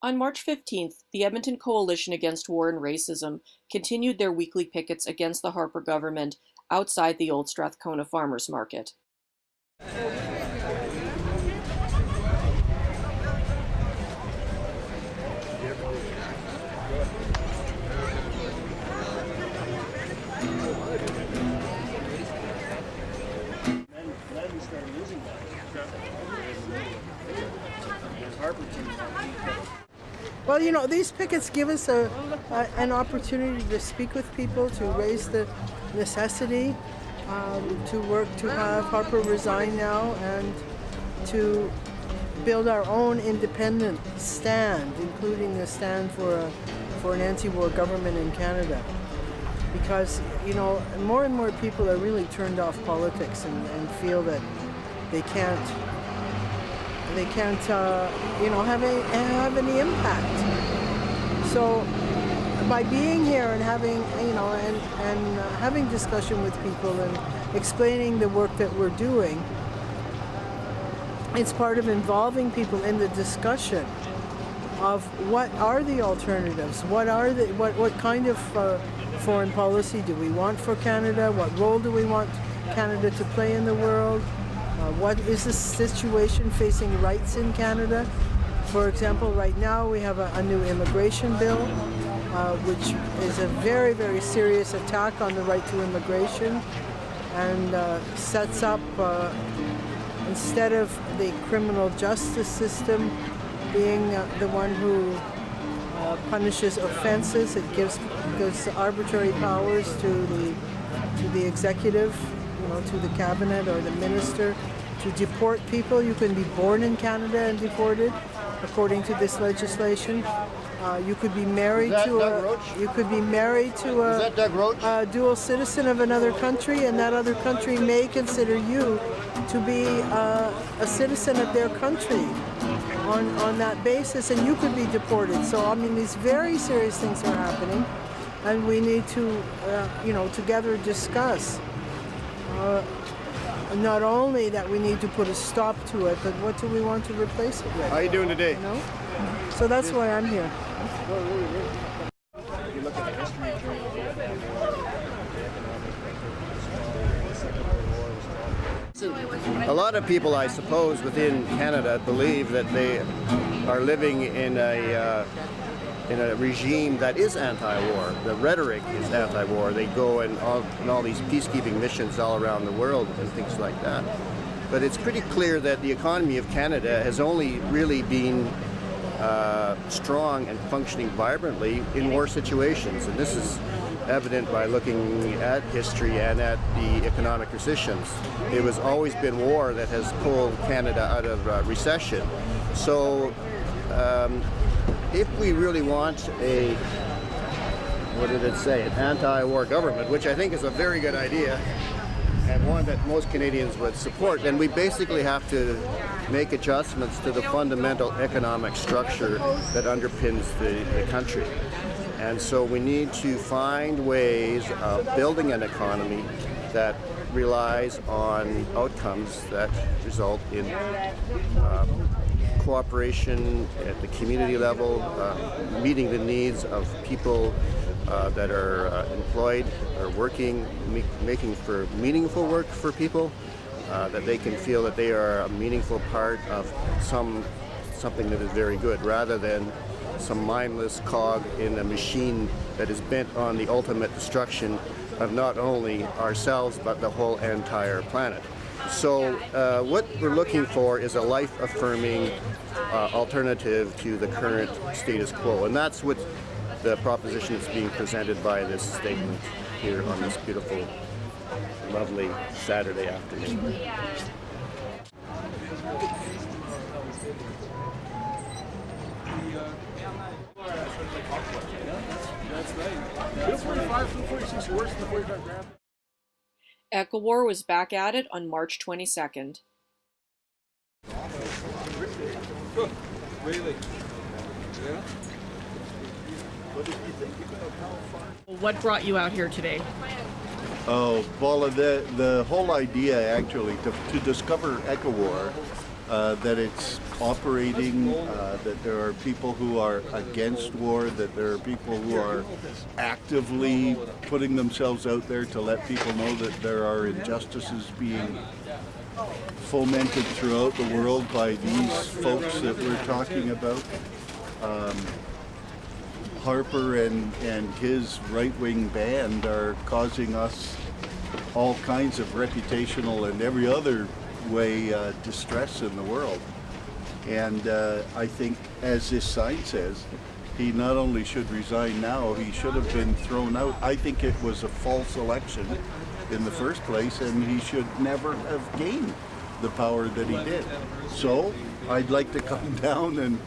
On March 15th, the Edmonton Coalition Against War and Racism continued their weekly pickets against the Harper government outside the Old Strathcona Farmers Market. Well, you know, these pickets give us an opportunity to speak with people, to raise the necessity to work to have Harper resign now and to build our own independent stand, including a stand for an anti-war government in Canada. Because, you know, more and more people are really turned off politics and feel that they can't you know, have any impact. So by being here and having, you know, and having discussion with people and explaining the work that we're doing, it's part of involving people in the discussion of what are the alternatives, what kind of foreign policy do we want for Canada, what role do we want Canada to play in the world. What is the situation facing rights in Canada? For example, right now we have a new immigration bill, which is a very, very serious attack on the right to immigration and sets up, instead of the criminal justice system being the one who punishes offenses, it gives arbitrary powers to the executive, you know, to the cabinet or the minister, to deport people. You can be born in Canada and deported, according to this legislation. You could be married to a dual citizen of another country, and that other country may consider you to be a citizen of their country on that basis, and you could be deported. So I mean, these very serious things are happening, and we need to, you know, together discuss. Not only that we need to put a stop to it, but what do we want to replace it with? How are you doing today? You know? So that's why I'm here. You look at the history of a lot of people, I suppose, within Canada believe that they are living in a regime that is anti-war. The rhetoric is anti-war. They go on all these peacekeeping missions all around the world and things like that. But it's pretty clear that the economy of Canada has only really been strong and functioning vibrantly in war situations. And this is evident by looking at history and at the economic recessions. It has always been war that has pulled Canada out of recession. So if we really want an anti-war government, which I think is a very good idea, and one that most Canadians would support, then we basically have to make adjustments to the fundamental economic structure that underpins the country. And so we need to find ways of building an economy that relies on outcomes that result in cooperation at the community level, meeting the needs of people that are employed or working, making for meaningful work for people, that they can feel that they are a meaningful part of something that is very good, rather than some mindless cog in a machine that is bent on the ultimate destruction of not only ourselves but the whole entire planet. So what we're looking for is a life-affirming alternative to the current status quo, and that's what the proposition that's being presented by this statement here on this beautiful, lovely Saturday afternoon. ECOWAR was back at it on March 22nd. Really? Yeah? What brought you out here today? Oh, well, the whole idea actually to discover EcoWar, that it's operating, that there are people who are against war, that there are people who are actively putting themselves out there to let people know that there are injustices being fomented throughout the world by these folks that we're talking about. Harper and his right-wing band are causing us all kinds of reputational and every other way distress in the world. And I think, as this sign says, he not only should resign now, he should have been thrown out. I think it was a false election in the first place, and he should never have gained the power that he did. So I'd like to come down and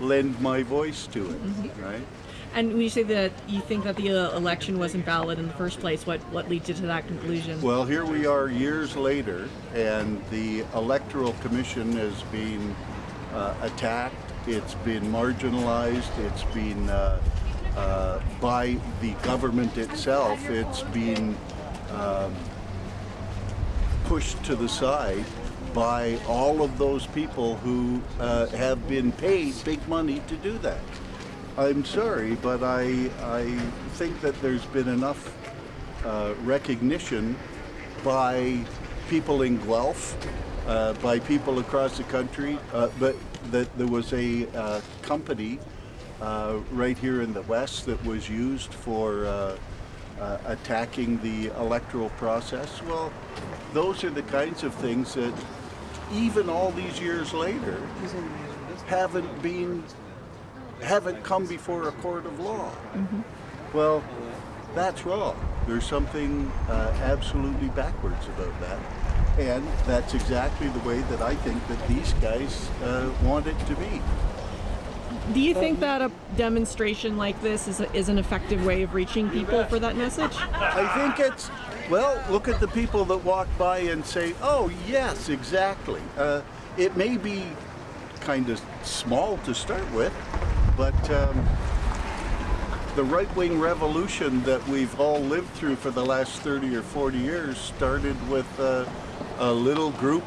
lend my voice to it, right? And when you say that you think that the election wasn't valid in the first place, what leads you to that conclusion? Well, here we are years later, and the Electoral Commission has been attacked, it's been marginalized, it's been by the government itself, it's been pushed to the side by all of those people who have been paid big money to do that. I'm sorry, but I think that there's been enough recognition by people in Guelph, by people across the country, but that there was a company right here in the West that was used for attacking the electoral process. Well, those are the kinds of things that even all these years later haven't come before a court of law. Well, that's wrong. There's something absolutely backwards about that. And that's exactly the way that I think that these guys want it to be. Do you think that a demonstration like this is an effective way of reaching people for that message? I think it's, well, look at the people that walk by and say, oh, yes, exactly. It may be kind of small to start with, but the right-wing revolution that we've all lived through for the last 30 or 40 years started with a little group,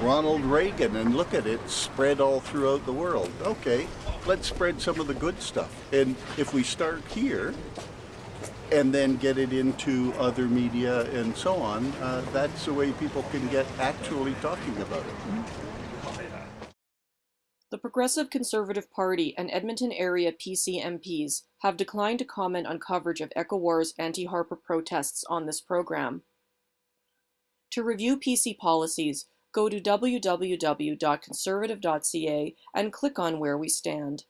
Ronald Reagan, and look at it, spread all throughout the world. Okay, let's spread some of the good stuff. And if we start here and then get it into other media and so on, that's the way people can get actually talking about it. The Progressive Conservative Party and Edmonton area PC MPs have declined to comment on coverage of EcoWar's anti-Harper protests on this program. To review PC policies, go to www.conservative.ca and click on Where We Stand.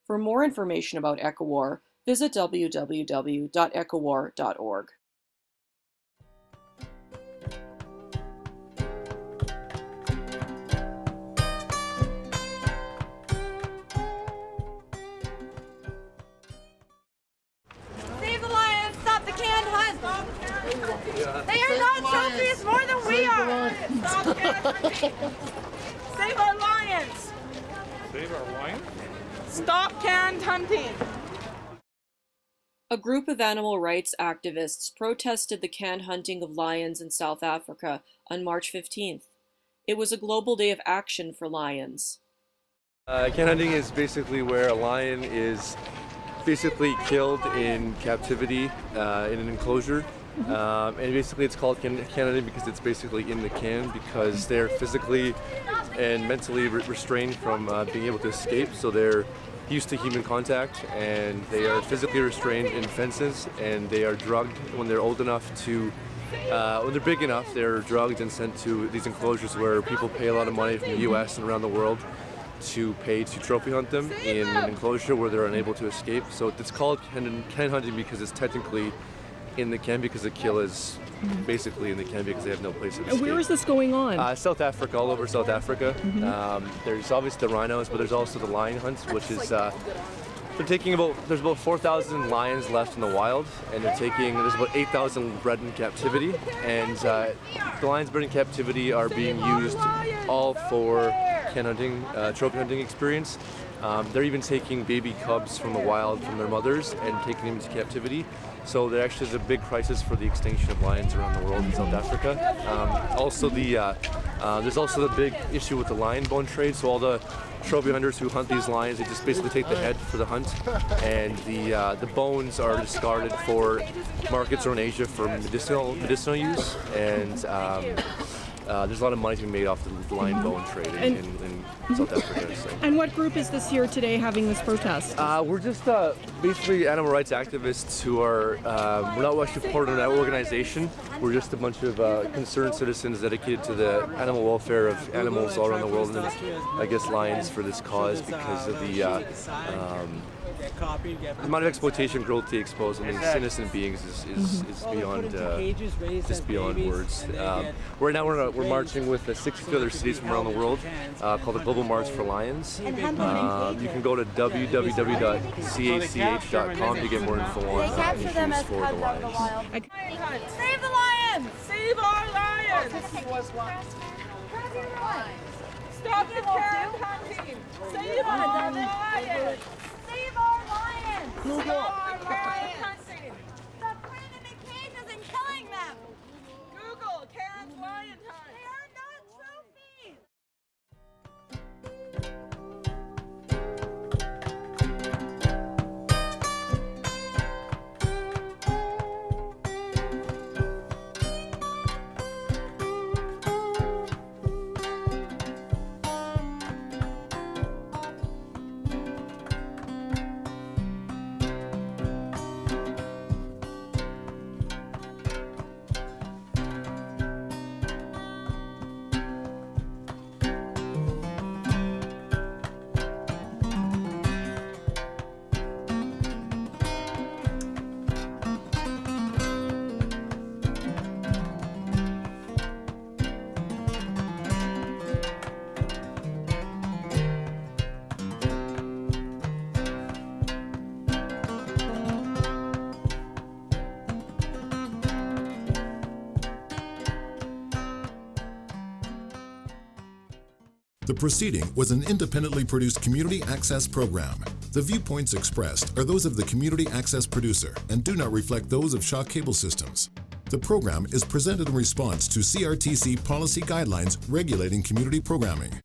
For more information about EcoWar, visit www.ecowar.org. Save the lions, stop the canned hunt. They are not trophies more than we are. Stop canned hunting. Save our lions. Save our lions? Stop canned hunting. A group of animal rights activists protested the canned hunting of lions in South Africa on March 15th. It was a global day of action for lions. Canned hunting is basically where a lion is basically killed in captivity in an enclosure. And basically it's called canned hunting because it's basically in the can, because they're physically and mentally restrained from being able to escape. So they're used to human contact, and they are physically restrained in fences, and they are drugged when they're old enough to, when they're big enough, they're drugged and sent to these enclosures where people pay a lot of money from the US and around the world to pay to trophy hunt them in an enclosure where they're unable to escape. So it's called canned hunting because it's technically in the can, because the kill is basically in the can because they have no place to escape. Where is this going on? South Africa, all over South Africa. There's obviously the rhinos, but there's also the lion hunts, which is there's about 4,000 lions left in the wild, and there's about 8,000 bred in captivity, and the lions bred in captivity are being used all for canned hunting, trophy hunting experience. They're even taking baby cubs from the wild from their mothers and taking them into captivity. So there actually is a big crisis for the extinction of lions around the world in South Africa. There's also the big issue with the lion bone trade. So all the trophy hunters who hunt these lions, they just basically take the head for the hunt, and the bones are discarded for markets around Asia for medicinal use. And there's a lot of money to be made off the lion bone trade in South Africa. So. And what group is this here today having this protest? We're just basically animal rights activists who are, we're not actually part of an organization. We're just a bunch of concerned citizens dedicated to the animal welfare of animals all around the world, and I guess lions for this cause because of the amount of exploitation, cruelty exposed against innocent beings is beyond just beyond words. Right now we're marching with 60 other cities from around the world called the Global March for Lions. You can go to www.cach.com to get more info on issues for the lions. Save the lions! Save our lions! Stop the cat hunting! Save our lions! Save our lions! Save our lion hunting! Stop putting them in cages and killing them! Google Karen's lion hunt! They are not trophies! The proceeding was an independently produced community access program. The viewpoints expressed are those of the community access producer and do not reflect those of Shaw Cable Systems. The program is presented in response to CRTC policy guidelines regulating community programming.